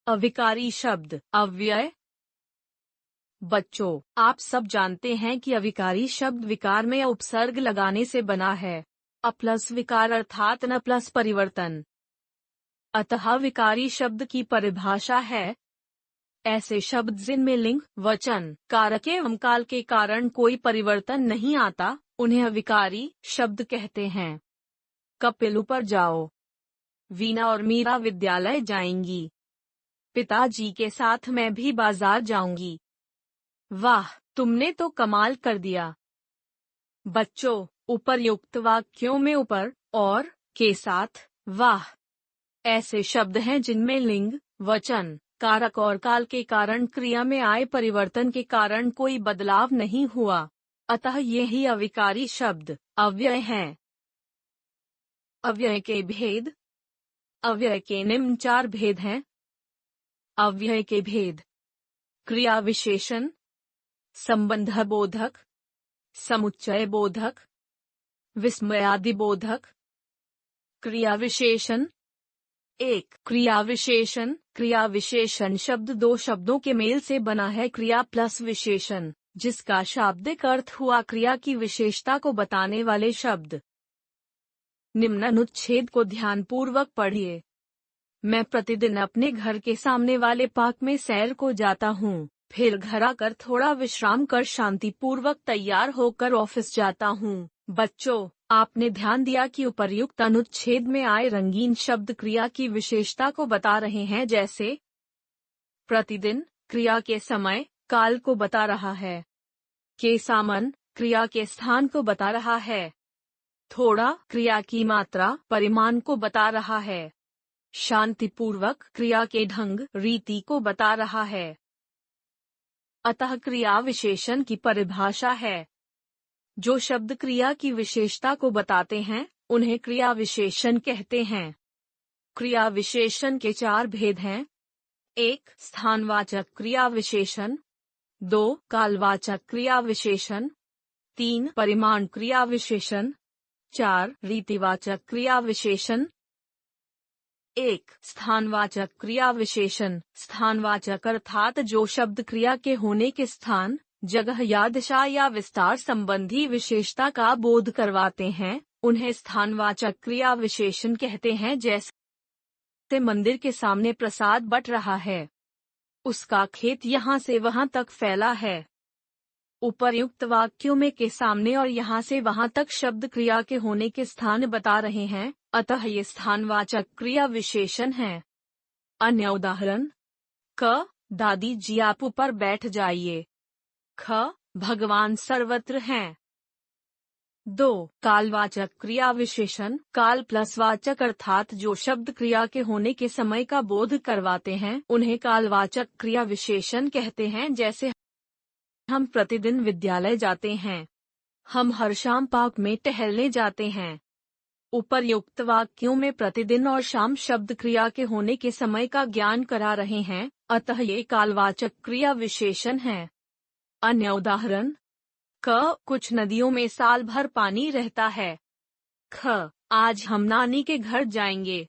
अविकारी शब्द अव्यय। बच्चों, आप सब जानते हैं कि अविकारी शब्द विकार में उपसर्ग लगाने से बना है। अ प्लस विकार अर्थात न प्लस परिवर्तन। अतः विकारी शब्द की परिभाषा है ऐसे शब्द जिनमें लिंग, वचन, कारक एवं काल के कारण कोई परिवर्तन नहीं आता, उन्हें अविकारी शब्द कहते हैं। कपिल ऊपर जाओ। वीना और मीरा विद्यालय जाएंगी। पिताजी के साथ मैं भी बाजार जाऊंगी। वाह, तुमने तो कमाल कर दिया। बच्चों, उपर्युक्त वाक्यों में ऊपर और के साथ वाह ऐसे शब्द हैं जिनमें लिंग, वचन, कारक और काल के कारण क्रिया में आए परिवर्तन के कारण कोई बदलाव नहीं हुआ, अतः ये ही अविकारी शब्द अव्यय हैं। अव्यय के भेद। अव्यय के निम्न 4 भेद हैं। अव्यय के भेद: क्रिया विशेषण, संबंध बोधक, समुच्चय बोधक, विस्मयादि बोधक। क्रिया विशेषण। 1. क्रिया विशेषण। क्रिया विशेषण शब्द 2 शब्दों के मेल से बना है। क्रिया प्लस विशेषण, जिसका शाब्दिक अर्थ हुआ क्रिया की विशेषता को बताने वाले शब्द। निम्न अनुच्छेद को ध्यानपूर्वक पढ़िए। मैं प्रतिदिन अपने घर के सामने वाले पार्क में सैर को जाता हूँ, फिर घर आकर थोड़ा विश्राम कर शांतिपूर्वक तैयार होकर ऑफिस जाता हूँ। बच्चों, आपने ध्यान दिया कि उपर्युक्त अनुच्छेद में आए रंगीन शब्द क्रिया की विशेषता को बता रहे हैं, जैसे प्रतिदिन क्रिया के समय, काल को बता रहा है। के सामन क्रिया के स्थान को बता रहा है। थोड़ा क्रिया की मात्रा, परिमाण को बता रहा है। शांतिपूर्वक क्रिया के ढंग, रीति को बता रहा है। अतः क्रिया विशेषण की परिभाषा है जो शब्द क्रिया की विशेषता को बताते हैं, उन्हें क्रिया विशेषण कहते हैं। क्रिया विशेषण के 4 भेद हैं। 1. स्थानवाचक क्रिया विशेषण। 2. कालवाचक क्रिया विशेषण। 3. परिमाण क्रिया विशेषण। 4. रीतिवाचक क्रिया विशेषण। 1. स्थानवाचक क्रिया विशेषण। स्थानवाचक अर्थात जो शब्द क्रिया के होने के स्थान, जगह या दिशा या विस्तार संबंधी विशेषता का बोध करवाते हैं, उन्हें स्थानवाचक क्रिया विशेषण कहते हैं। जैसे मंदिर के सामने प्रसाद बट रहा है, उसका खेत यहाँ से वहाँ तक फैला है। उपर्युक्त वाक्यों में के सामने और यहाँ से वहाँ तक शब्द क्रिया के होने के स्थान बता रहे हैं, अतः ये स्थानवाचक क्रिया विशेषण हैं। अन्य उदाहरण: क. दादी जी आप ऊपर बैठ जाइए। ख. भगवान सर्वत्र हैं। 2. कालवाचक क्रिया विशेषण। काल प्लस वाचक अर्थात जो शब्द क्रिया के होने के समय का बोध करवाते हैं, उन्हें कालवाचक क्रिया विशेषण कहते हैं। जैसे हम प्रतिदिन विद्यालय जाते हैं। हम हर शाम पार्क में टहलने जाते हैं। उपर्युक्त वाक्यों में प्रतिदिन और शाम शब्द क्रिया के होने के समय का ज्ञान करा रहे हैं, अतः ये कालवाचक क्रिया विशेषण हैं। अन्य उदाहरण: क. कुछ नदियों में साल भर पानी रहता है। ख. आज हम नानी के घर जाएंगे।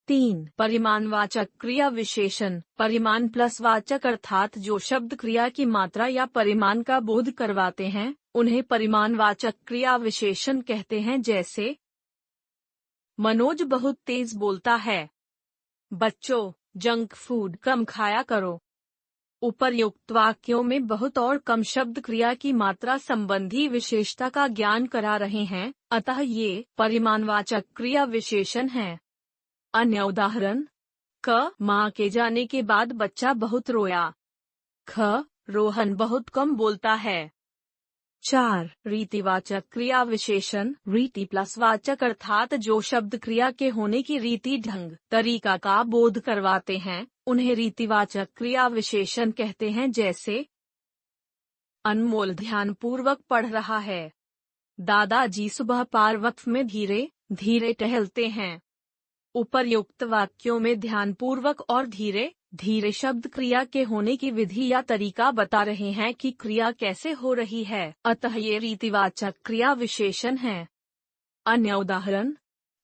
3. परिमाणवाचक क्रिया विशेषण। परिमाण प्लस वाचक अर्थात जो शब्द क्रिया की मात्रा या परिमाण का बोध करवाते हैं, उन्हें परिमाणवाचक क्रिया विशेषण कहते हैं। जैसे मनोज बहुत तेज बोलता है। बच्चों, जंक फूड कम खाया करो। उपर्युक्त वाक्यों में बहुत और कम शब्द क्रिया की मात्रा संबंधी विशेषता का ज्ञान करा रहे हैं, अतः ये परिमाणवाचक क्रिया विशेषण हैं। अन्य उदाहरण: क. माँ के जाने के बाद बच्चा बहुत रोया। ख. रोहन बहुत कम बोलता है। 4. रीतिवाचक क्रिया विशेषण। रीति प्लस वाचक अर्थात जो शब्द क्रिया के होने की रीति, ढंग, तरीका का बोध करवाते हैं, उन्हें रीतिवाचक क्रिया विशेषण कहते हैं। जैसे अनमोल ध्यानपूर्वक पढ़ रहा है। दादाजी सुबह पार्क में धीरे धीरे टहलते हैं। उपर्युक्त वाक्यों में ध्यानपूर्वक और धीरे धीरे शब्द क्रिया के होने की विधि या तरीका बता रहे हैं कि क्रिया कैसे हो रही है, अतः ये रीतिवाचक क्रिया विशेषण हैं। अन्य उदाहरण: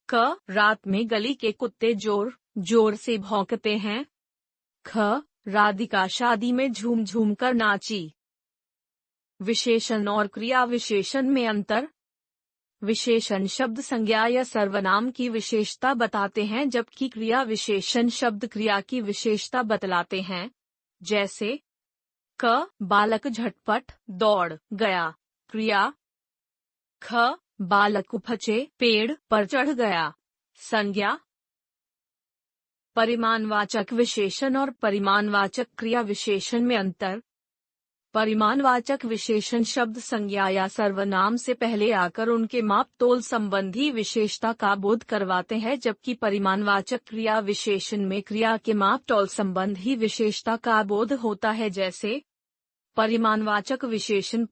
क. रात में गली के कुत्ते जोर जोर से भौंकते हैं। ख, राधिका शादी में झूम झूम कर नाची। विशेषण और क्रिया विशेषण में अंतर। विशेषण शब्द संज्ञा या सर्वनाम की विशेषता बताते हैं, जबकि क्रिया विशेषण शब्द क्रिया की विशेषता बतलाते हैं। जैसे क, बालक झटपट दौड़ गया, क्रिया। ख, बालक उपचे पेड़ पर चढ़ गया, संज्ञा। परिमाणवाचक विशेषण और परिमाणवाचक क्रिया विशेषण में अंतर। परिमाणवाचक विशेषण शब्द संज्ञा या सर्वनाम से पहले आकर उनके माप तोल संबंधी विशेषता का बोध करवाते हैं, जबकि परिमाणवाचक क्रिया विशेषण में क्रिया के माप तोल संबंधी विशेषता का बोध होता है। जैसे परिमाणवाचक विशेषण।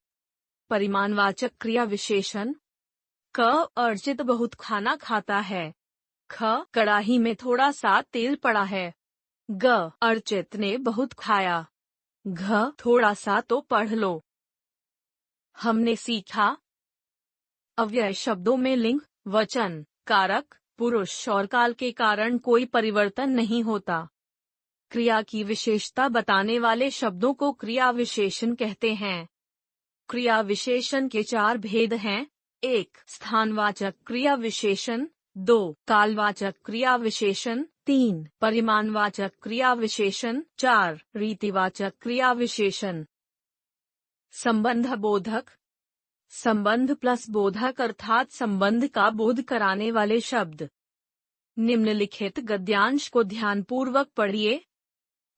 परिमाणवाचक क्रिया विशेषण। क, अर्चित बहुत खाना खाता है, ख, कड़ाही में थोड़ा सा तेल पड़ा है, ग, अर्चित ने बहुत खाया, घ, थोड़ा सा तो पढ़ लो। हमने सीखा। अव्यय शब्दों में लिंग, वचन, कारक, पुरुष और काल के कारण कोई परिवर्तन नहीं होता। क्रिया की विशेषता बताने वाले शब्दों को क्रिया विशेषण कहते हैं। क्रिया विशेषण के 4 भेद हैं। 1, स्थानवाचक क्रिया विशेषण। 2, कालवाचक क्रिया विशेषण। 3, परिमाणवाचक क्रिया विशेषण। 4, रीतिवाचक क्रिया विशेषण। संबंध बोधक। संबंध प्लस बोधक अर्थात संबंध का बोध कराने वाले शब्द। निम्नलिखित गद्यांश को ध्यानपूर्वक पढ़िए।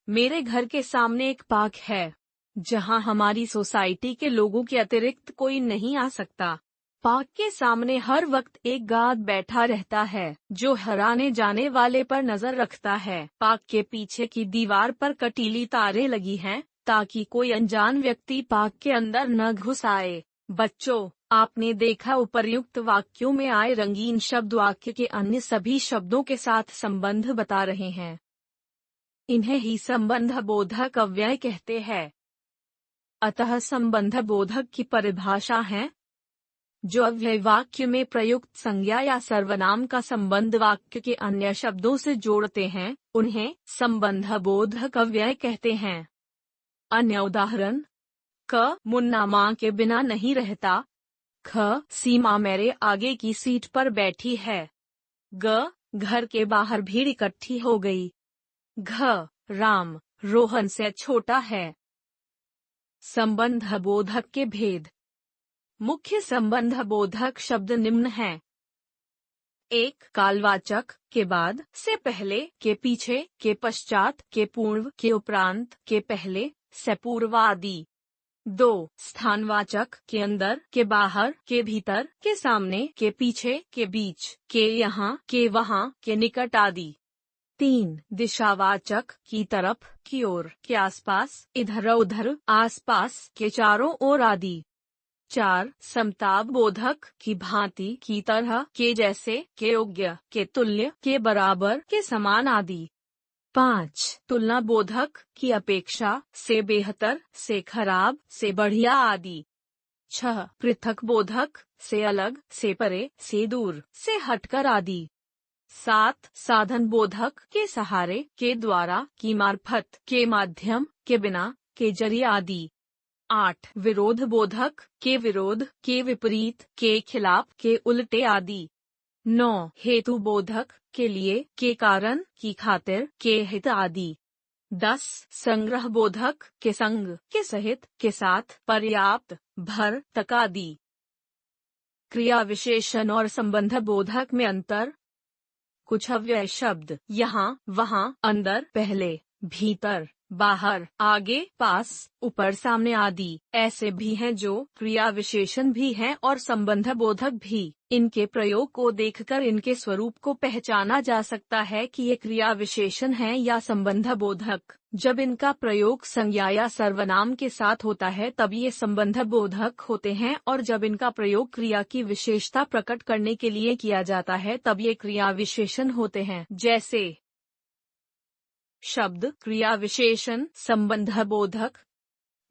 मेरे घर के सामने एक पार्क है, जहां हमारी सोसाइटी के लोगों के अतिरिक्त कोई नहीं आ सकता। पार्क के सामने हर वक्त एक गार्ड बैठा रहता है, जो हराने जाने वाले पर नजर रखता है। पार्क के पीछे की दीवार पर कटीली तारें लगी हैं, ताकि कोई अनजान व्यक्ति पार्क के अंदर न घुस आए। बच्चों, आपने देखा उपर्युक्त वाक्यों में आए रंगीन शब्द वाक्य के अन्य सभी शब्दों के साथ संबंध बता रहे हैं। इन्हें ही संबंध बोधक अव्यय कहते हैं। अतः संबंध बोधक की परिभाषा है, जो अव्यय वाक्य में प्रयुक्त संज्ञा या सर्वनाम का संबंध वाक्य के अन्य शब्दों से जोड़ते हैं, उन्हें संबंध बोधक अव्यय कहते हैं। अन्य उदाहरण। क, मुन्ना माँ के बिना नहीं रहता। ख, सीमा मेरे आगे की सीट पर बैठी है। ग, घर के बाहर भीड़ इकट्ठी हो गई। घ, राम रोहन से छोटा है। संबंध बोधक के भेद। मुख्य संबंध बोधक शब्द निम्न हैं। 1, कालवाचक, के बाद, से पहले, के पीछे, के पश्चात, के पूर्व, के उपरांत, के पहले, से पूर्व आदि। 2, स्थानवाचक, के अंदर, के बाहर, के भीतर, के सामने, के पीछे, के बीच, के यहाँ, के वहाँ, के निकट आदि। 3, दिशावाचक, की तरफ, की ओर, के आसपास, इधर उधर, आसपास, के चारों ओर आदि। 4, समता बोधक, की भांति, की तरह, के जैसे, के योग्य, के तुल्य, के बराबर, के समान आदि। 5, तुलना बोधक, की अपेक्षा, से बेहतर, से खराब, से बढ़िया आदि। 6, पृथक बोधक, से अलग, से परे, से दूर, से हटकर आदि। 7, साधन बोधक, के सहारे, के द्वारा, की मार्फत, के माध्यम, के बिना, के जरिए आदि। 8, विरोध बोधक, के विरोध, के विपरीत, के खिलाफ, के उल्टे आदि। 9, हेतु बोधक, के लिए, के कारण, की खातिर, के हित आदि। 10, संग्रह बोधक, के संग, के सहित, के साथ, पर्याप्त, भर तक आदि। क्रिया विशेषण और संबंध बोधक में अंतर। कुछ अव्यय शब्द यहाँ, वहाँ, अंदर, पहले, भीतर, बाहर, आगे, पास, ऊपर, सामने आदि ऐसे भी हैं जो क्रिया विशेषण भी हैं और संबंध बोधक भी। इनके प्रयोग को देखकर इनके स्वरूप को पहचाना जा सकता है कि ये क्रिया विशेषण हैं या संबंध बोधक। जब इनका प्रयोग संज्ञा या सर्वनाम के साथ होता है तब ये संबंध बोधक होते हैं, और जब इनका प्रयोग क्रिया की विशेषता प्रकट करने के लिए किया जाता है तब ये क्रिया विशेषण होते हैं। जैसे शब्द क्रिया विशेषण संबंध बोधक।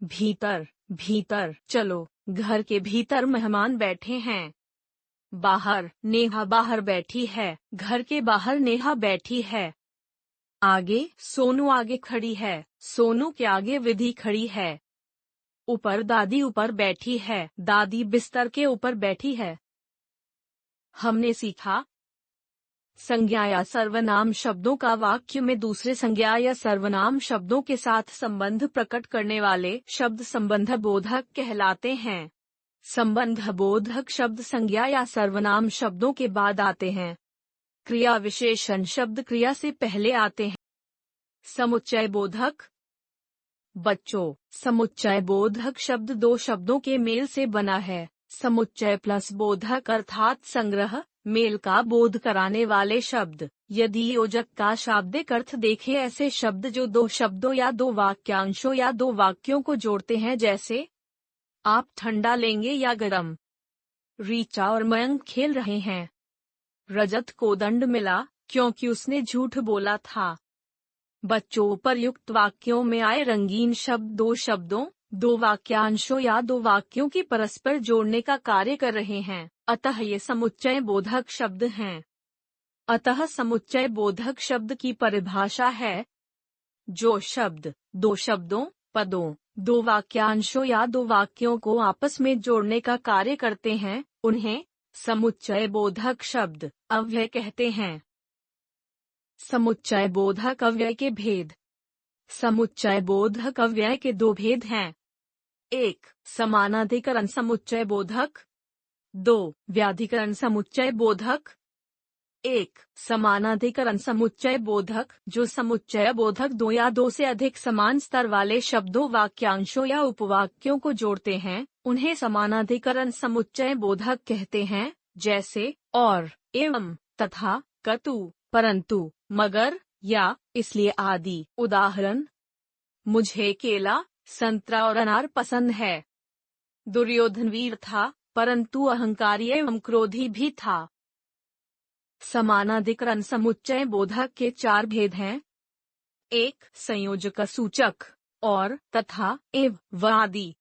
भीतर, भीतर चलो, घर के भीतर मेहमान बैठे हैं। बाहर, नेहा बाहर बैठी है, घर के बाहर नेहा बैठी है। आगे, सोनू आगे खड़ी है, सोनू के आगे विधि खड़ी है। ऊपर, दादी ऊपर बैठी है, दादी बिस्तर के ऊपर बैठी है। हमने सीखा संज्ञा या सर्वनाम शब्दों का वाक्य में दूसरे संज्ञा या सर्वनाम शब्दों के साथ संबंध प्रकट करने वाले शब्द संबंध बोधक कहलाते हैं। संबंध बोधक शब्द संज्ञा या सर्वनाम शब्दों के बाद आते हैं। क्रिया विशेषण शब्द क्रिया से पहले आते हैं। समुच्चय बोधक। बच्चों, समुच्चय बोधक शब्द दो शब्दों के मेल से बना है। समुच्चय प्लस बोधक अर्थात संग्रह, मेल का बोध कराने वाले शब्द। यदि योजक का शाब्दिक अर्थ देखें, ऐसे शब्द जो दो शब्दों या दो वाक्यांशों या दो वाक्यों को जोड़ते हैं, जैसे आप ठंडा लेंगे या गरम। रीचा और मयंक खेल रहे हैं। रजत को दंड मिला क्योंकि उसने झूठ बोला था। बच्चों, उपर्युक्त वाक्यों में आए रंगीन शब्द दो शब्दों, दो वाक्यांशों या दो वाक्यों की परस्पर जोड़ने का कार्य कर रहे हैं, अतः ये समुच्चय बोधक शब्द हैं। अतः समुच्चय बोधक शब्द की परिभाषा है, जो शब्द दो शब्दों, पदों, दो वाक्यांशों या दो वाक्यों को आपस में जोड़ने का कार्य करते हैं, उन्हें समुच्चय बोधक शब्द अव्यय कहते हैं। समुच्चय बोधक अव्यय के भेद। समुच्चय बोधक अव्यय के दो भेद हैं। 1. समानाधिकरण समुच्चय बोधक। 2. व्याधिकरण समुच्चय बोधक। 1. समानाधिकरण समुच्चय बोधक, जो समुच्चय बोधक दो या दो से अधिक समान स्तर वाले शब्दों, वाक्यांशों या उपवाक्यों को जोड़ते हैं, उन्हें समानाधिकरण समुच्चय बोधक कहते हैं, जैसे और, एवं, तथा, कतु, परंतु, मगर, या, इसलिए आदि। उदाहरण: मुझे केला, संतरा और अनार पसंद है। दुर्योधन वीर था, परंतु अहंकारी एवं क्रोधी भी था। समानाधिकरण समुच्चय बोधक के चार भेद हैं। 1. संयोजक सूचक और, तथा, एवं, व आदि।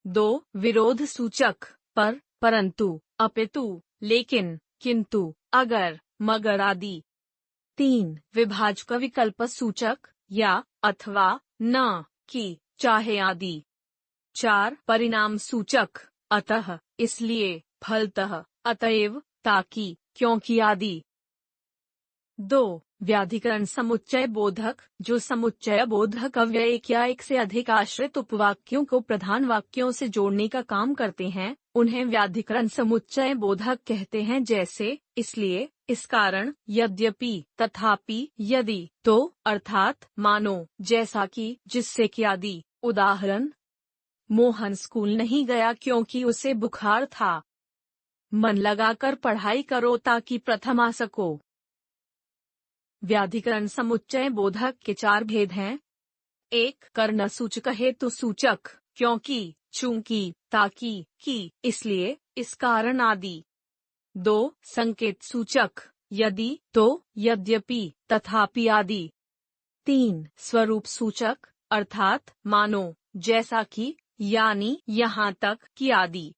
2. विरोध सूचक पर, परंतु, अपितु, लेकिन, किंतु, अगर, मगर आदि। 3. विभाजक विकल्प सूचक या, अथवा, न, कि, चाहे आदि। 4. परिणाम सूचक अतः, इसलिए, फलतः, अतएव, ताकि, क्योंकि आदि। 2. व्याधिकरण समुच्चय बोधक, जो समुच्चय बोधक अव्यय एक या एक से अधिक आश्रित उपवाक्यों को प्रधान वाक्यों से जोड़ने का काम करते हैं, उन्हें व्याधिकरण समुच्चय बोधक कहते हैं, जैसे इसलिए, इस कारण, यद्यपि, तथापि, यदि, तो, अर्थात, मानो, जैसा कि, जिससे कि आदि। उदाहरण: मोहन स्कूल नहीं गया क्योंकि उसे बुखार था। मन लगाकर पढ़ाई करो ताकि प्रथम आ सको। व्याधिकरण समुच्चय बोधक के चार भेद हैं। 1. कर्ण सूचक हेतु सूचक, क्योंकि, चूंकि, ताकि, कि, इसलिए, इस कारण आदि। 2. संकेत सूचक, यदि, तो, यद्यपि, तथापि आदि। 3. स्वरूप सूचक, अर्थात, मानो, जैसा कि, यानी, यहाँ तक कि आदि।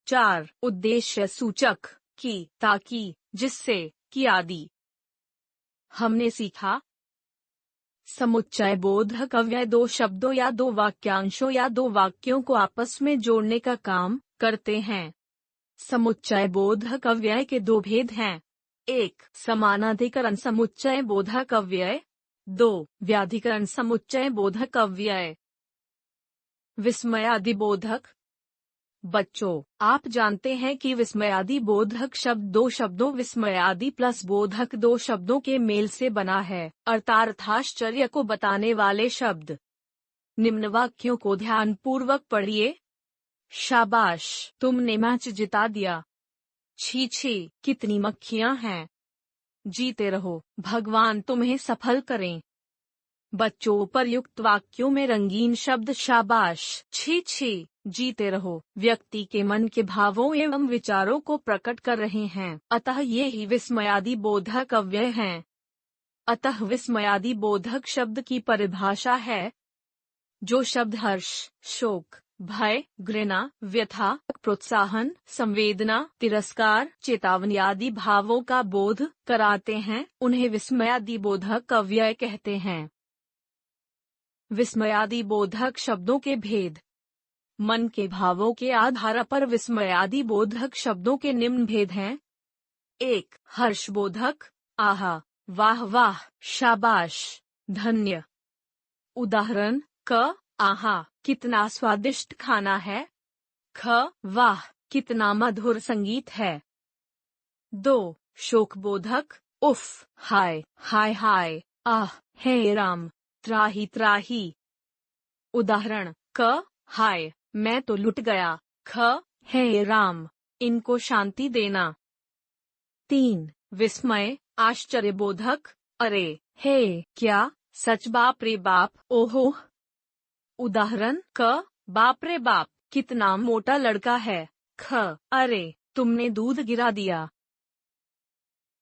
4. उद्देश्य सूचक, कि, ताकि, जिससे, कि आदि। हमने सीखा समुच्चय बोधक अव्यय दो शब्दों या दो वाक्यांशों या दो वाक्यों को आपस में जोड़ने का काम करते हैं। समुच्चय बोधक अव्यय के दो भेद हैं। 1. समानाधिकरण समुच्चय बोधक अव्यय। 2. व्याधिकरण समुच्चय बोधक अव्यय। विस्मयादि बोधक। बच्चों, आप जानते हैं कि विस्मयादि बोधक शब्द दो शब्दों विस्मयादि प्लस बोधक दो शब्दों के मेल से बना है, अर्थात आश्चर्य को बताने वाले शब्द। निम्न वाक्यों को ध्यानपूर्वक पढ़िए। शाबाश, तुमने मैच जिता दिया। छी छी, कितनी मक्खियां हैं। जीते रहो, भगवान तुम्हें सफल करें। बच्चों, उपर्युक्त वाक्यों में रंगीन शब्द शाबाश, छी छी, जीते रहो व्यक्ति के मन के भावों एवं विचारों को प्रकट कर रहे हैं, अतः ये ही विस्मयादि बोधक अव्यय हैं। अतः विस्मयादि बोधक शब्द की परिभाषा है, जो शब्द हर्ष, शोक, भय, घृणा, व्यथा, प्रोत्साहन, संवेदना, तिरस्कार, चेतावनी आदि भावों का बोध कराते हैं, उन्हें विस्मयादि बोधक अव्यय कहते हैं। विस्मयादि बोधक शब्दों के भेद। मन के भावों के आधार पर विस्मयादि बोधक शब्दों के निम्न भेद हैं। 1. हर्षबोधक, आहा, वाह वाह, शाबाश, धन्य। उदाहरण: क, आहा, कितना स्वादिष्ट खाना है। ख, वाह, कितना मधुर संगीत है। 2. शोकबोधक, उफ, हाय हाय हाय, आह, हे राम, त्राही त्राही। उदाहरण: क, हाय, मैं तो लुट गया। ख, हे राम, इनको शांति देना। 3. विस्मय, आश्चर्यबोधक, अरे, हे, क्या, सच, बाप रे बाप, ओहो। उदाहरण: क, बाप रे बाप, कितना मोटा लड़का है। ख, अरे, तुमने दूध गिरा दिया।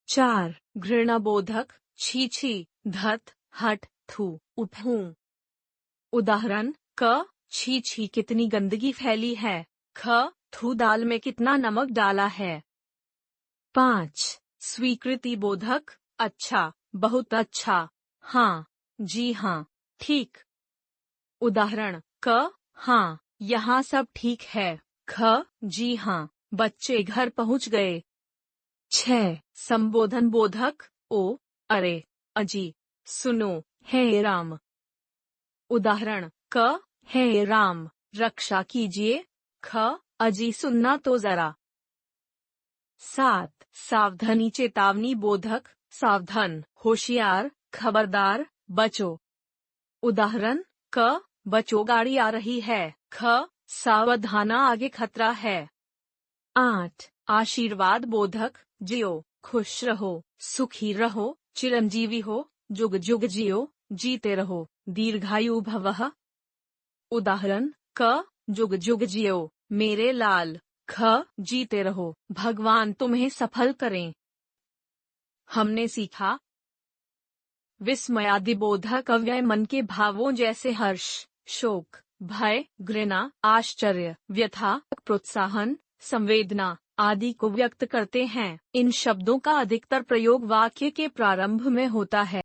4. घृणाबोधक, छी छी, धत, हट, थू, उफू। उदाहरण: क, छी छी, कितनी गंदगी फैली है। ख, थू, दाल में कितना नमक डाला है। 5. स्वीकृति बोधक, अच्छा, बहुत अच्छा, हाँ, जी हाँ, ठीक। उदाहरण: क, हाँ, यहाँ सब ठीक है। ख, जी हाँ, बच्चे घर पहुँच गए। 6. संबोधन बोधक, ओ, अरे, अजी, सुनो, हे राम। उदाहरण: क, हे राम, रक्षा कीजिए। ख, अजी, सुनना तो जरा। 7. सावधानी चेतावनी बोधक, सावधान, होशियार, खबरदार, बचो। उदाहरण: क, बचो, गाड़ी आ रही है। ख, सावधाना, आगे खतरा है। 8. आशीर्वाद बोधक, जियो, खुश रहो, सुखी रहो, चिरंजीवी हो, जुग जुग जियो, जीते रहो, दीर्घायु भवः। उदाहरण: क, जुग जुग जियो, मेरे लाल। ख, जीते रहो, भगवान तुम्हें सफल करें। हमने सीखा: विस्मयादि बोधक अव्यय मन के भावों जैसे हर्ष, शोक, भय, घृणा, आश्चर्य, व्यथा, प्रोत्साहन, संवेदना आदि को व्यक्त करते हैं। इन शब्दों का अधिकतर प्रयोग वाक्य के प्रारंभ में होता है।